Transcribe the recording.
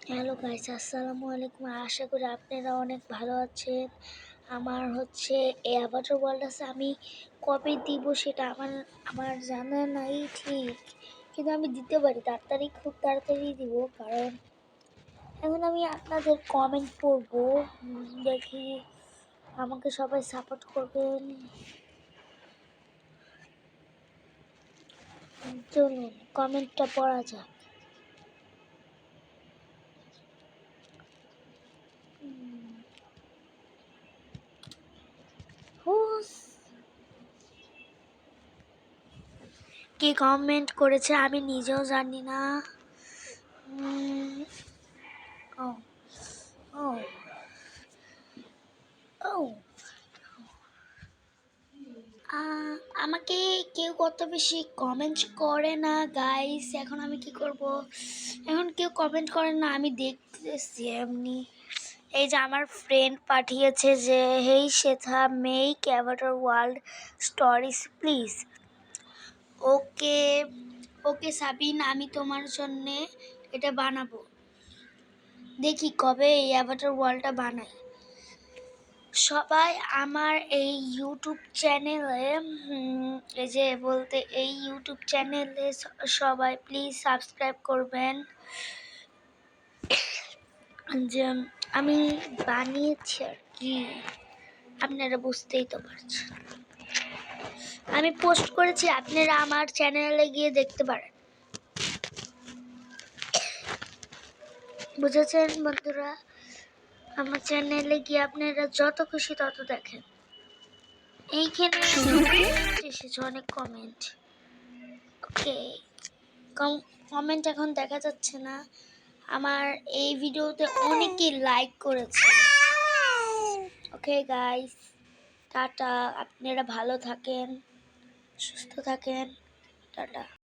Hello guys, আসসালামু আলাইকুম। আশা করি আপনারা অনেক ভালো আছেন। আমার হচ্ছে এই অ্যাভাটার ওয়ার্ল্ড আছে, আমি কবে দিব সেটা আমার আমার জানা নাই ঠিক, কিন্তু আমি দিতে পারি তাড়াতাড়ি, খুব তাড়াতাড়ি দিব। কারণ এখন আমি আপনাদের কমেন্ট পড়বো, দেখি আমাকে সবাই সাপোর্ট করবেন। চলুন কমেন্টটা পড়া যাক। কে কমেন্ট করেছে আমি নিজেও জানি না। ও ও ও আমাকে কেউ কত বেশি কমেন্ট করে না গাইস। এখন আমি কি করব? এখন কেউ কমেন্ট করে না, আমি দেখতেছি এমনি। এই যে আমার ফ্রেন্ড পাঠিয়েছে যে hey Shetha, make avatar world stories please. Okay okay Sabin, আমি তোমার জন্যে এটা বানাবো। দেখি কবে এই অ্যাভাটার ওয়ার্ল্ডটা বানাই। সবাই আমার এই ইউটিউব চ্যানেলে এই যে বলতে এই ইউটিউব চ্যানেলে সবাই প্লিজ সাবস্ক্রাইব করবেন। যে আমি বানিয়েছি আর কি, আপনারা বুঝতেই তো পারছেন। আমি পোস্ট করেছি, আপনারা আমার চ্যানেলে গিয়ে দেখতে পারেন। বুঝেছেন বন্ধুরা? আমার চ্যানেলে গিয়ে আপনারা যত খুশি তত দেখেন। এইখানে এসেছে অনেক কমেন্ট। ওকে, কমেন্ট এখন দেখা যাচ্ছে না। আমার এই ভিডিওতে অনেকেই লাইক করেছে। Okay guys, tata. আপনারা ভালো থাকেন, সুস্থ থাকেন, টাটা।